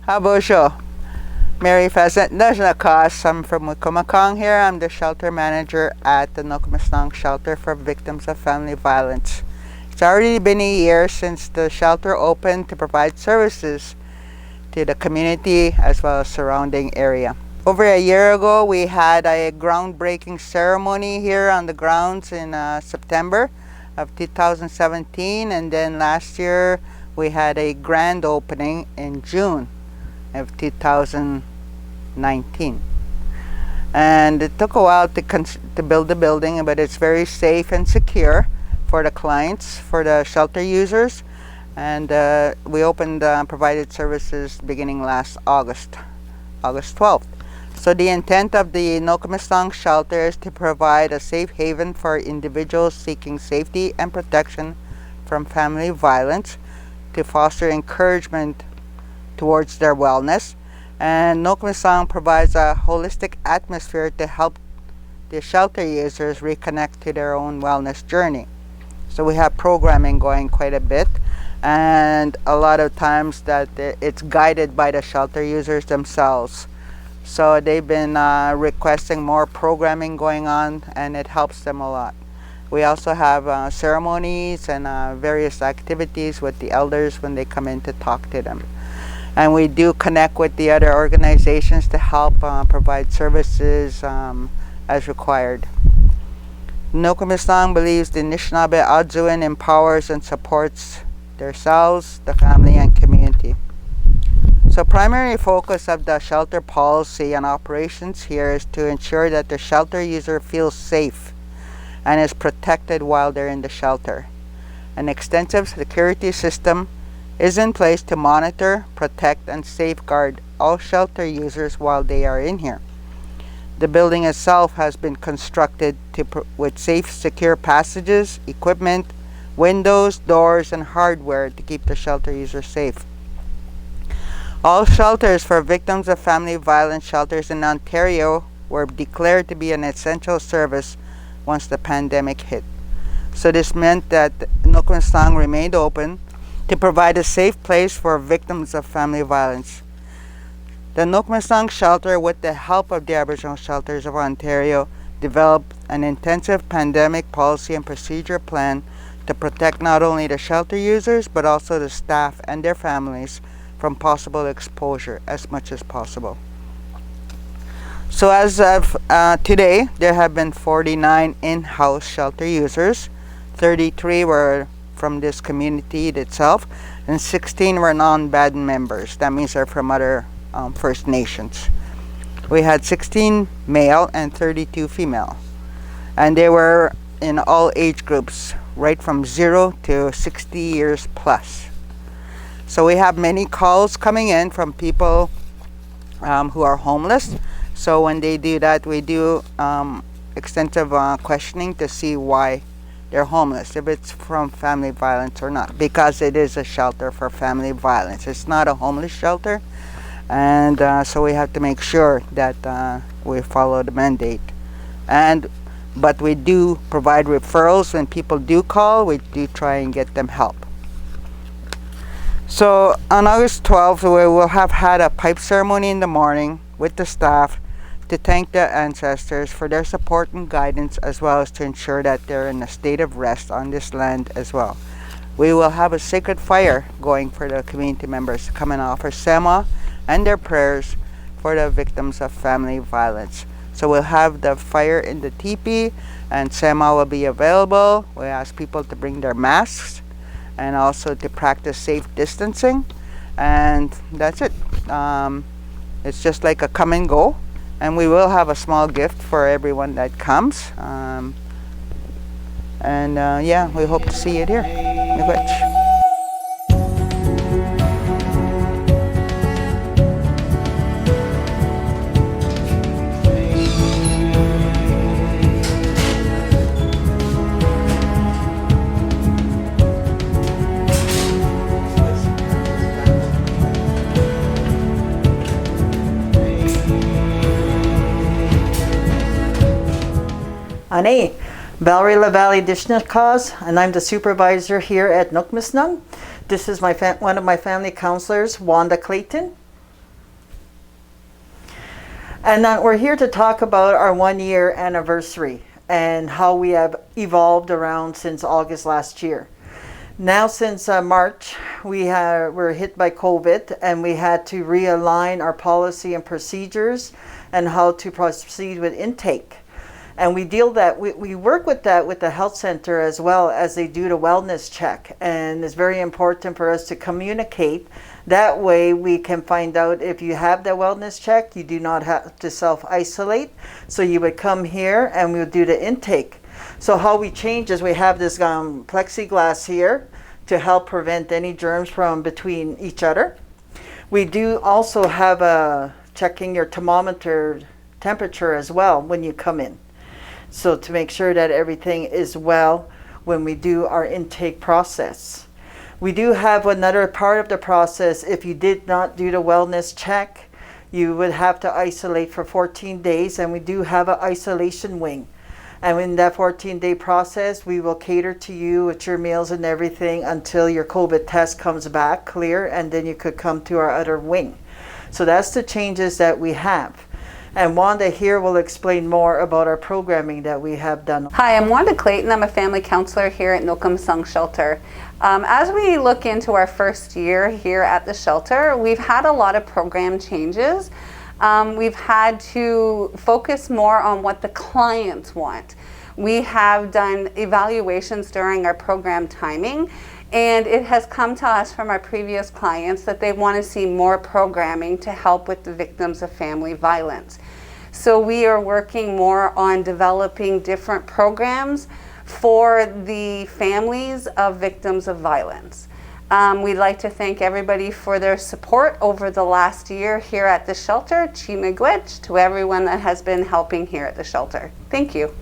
Habosho. Mary Pheasant Najnakas. I'm from Nookomisnaang here. I'm the shelter manager at the Nookomisnaang Shelter for Victims of Family Violence. It's already been a year since the shelter opened to provide services to the community as well as surrounding area. Over a year ago, we had a groundbreaking ceremony here on the grounds in September of 2017, and then last year we had a grand opening in June of 2019. And it took a while to build the building, but it's very safe and secure for the clients, for the shelter users. And we opened provided services beginning last August 12th. So the intent of the Nookomisnaang shelter is to provide a safe haven for individuals seeking safety and protection from family violence, to foster encouragement towards their wellness. And Nookomisnaang provides a holistic atmosphere to help the shelter users reconnect to their own wellness journey. So we have programming going quite a bit, and a lot of times that it's guided by the shelter users themselves. So they've been requesting more programming going on, and it helps them a lot. We also have ceremonies and various activities with the elders when they come in to talk to them. And we do connect with the other organizations to help provide services as required. Nookomisnaang believes the Anishinaabe Adzuin empowers and supports themselves, the family, and community. So primary focus of the shelter policy and operations here is to ensure that the shelter user feels safe and is protected while they're in the shelter. An extensive security system is in place to monitor, protect, and safeguard all shelter users while they are in here. The building itself has been constructed with safe, secure passages, equipment, windows, doors, and hardware to keep the shelter user safe. All shelters for victims of family violence shelters in Ontario were declared to be an essential service once the pandemic hit. So this meant that Nookomisnaang remained open to provide a safe place for victims of family violence. The Nookomisnaang shelter, with the help of the Aboriginal Shelters of Ontario, developed an intensive pandemic policy and procedure plan to protect not only the shelter users but also the staff and their families from possible exposure as much as possible. So as of today, there have been 49 in-house shelter users. 33 were from this community itself, and 16 were non-BADN members. That means they're from other First Nations. We had 16 male and 32 female, and they were in all age groups, right from 0 to 60 years plus. So we have many calls coming in from people who are homeless. So when they do that, we do extensive questioning to see why they're homeless, if it's from family violence or not, because it is a shelter for family violence. It's not a homeless shelter, and so we have to make sure that we follow the mandate. But we do provide referrals when people do call. We do try and get them help. So on August 12th, we will have had a pipe ceremony in the morning with the staff to thank the ancestors for their support and guidance, as well as to ensure that they're in a state of rest on this land as well. We will have a sacred fire going for the community members to come and offer sema and their prayers for the victims of family violence. So we'll have the fire in the teepee, and sema will be available. We ask people to bring their masks and also to practice safe distancing, and that's it. It's just like a come and go, and we will have a small gift for everyone that comes. Yeah, we hope to see you here. Naandwechige. Ani, Valerie LaValle Dishnakaz, and I'm the supervisor here at Nookomisnaang. This is one of my family counselors, Wanda Clayton. And we're here to talk about our 1 year anniversary and how we have evolved around since August last year. Now since March, were hit by COVID and we had to realign our policy and procedures and how to proceed with intake. And we work with that with the health center as well as they do the wellness check. And it's very important for us to communicate. That way we can find out if you have the wellness check, you do not have to self-isolate. So you would come here and we'll do the intake. So how we change is we have this plexiglass here to help prevent any germs from between each other. We do also have checking your thermometer temperature as well when you come in. So to make sure that everything is well when we do our intake process. We do have another part of the process. If you did not do the wellness check, you would have to isolate for 14 days, and we do have an isolation wing. And in that 14-day process, we will cater to you with your meals and everything until your COVID test comes back clear, and then you could come to our other wing. So that's the changes that we have. And Wanda here will explain more about our programming that we have done. Hi, I'm Wanda Clayton. I'm a family counselor here at Nookomisnaang Shelter. As we look into our first year here at the shelter, we've had a lot of program changes. We've had to focus more on what the clients want. We have done evaluations during our program timing, and it has come to us from our previous clients that they want to see more programming to help with the victims of family violence. So we are working more on developing different programs for the families of victims of violence. We'd like to thank everybody for their support over the last year here at the shelter. Chi miigwech to everyone that has been helping here at the shelter. Thank you.